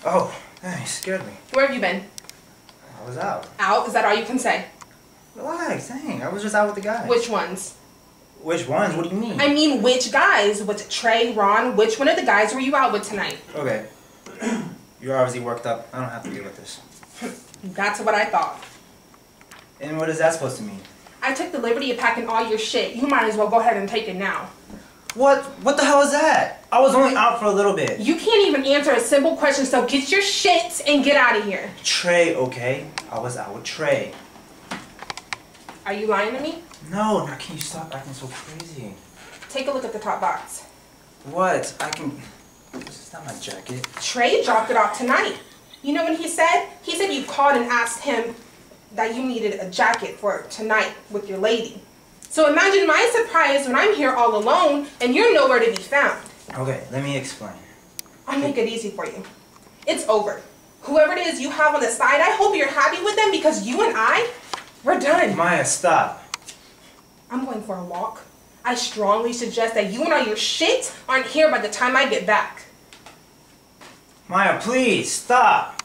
Oh, you scared me. Where have you been? I was out. Out? Is that all you can say? Relax, dang. I was just out with the guys. Which ones? Which ones? What do you mean? I mean, which guys? Was it Trey, Ron? Which one of the guys were you out with tonight? Okay. You're obviously worked up. I don't have to deal with this. That's what I thought. And what is that supposed to mean? I took the liberty of packing all your shit. You might as well go ahead and take it now. What? What the hell is that? I was only out for a little bit. You can't even answer a simple question, so get your shit and get out of here. Trey, okay? I was out with Trey. Are you lying to me? No, now can you stop acting so crazy? Take a look at the top box. What? I can... This is not my jacket. Trey dropped it off tonight. You know what he said? He said you called and asked him that you needed a jacket for tonight with your lady. So imagine my surprise when I'm here all alone and you're nowhere to be found. Okay, let me explain. I'll make it easy for you. It's over. Whoever it is you have on the side, I hope you're happy with them because you and we're done. Maya, stop. I'm going for a walk. I strongly suggest that you and all your shit aren't here by the time I get back. Maya, please, stop.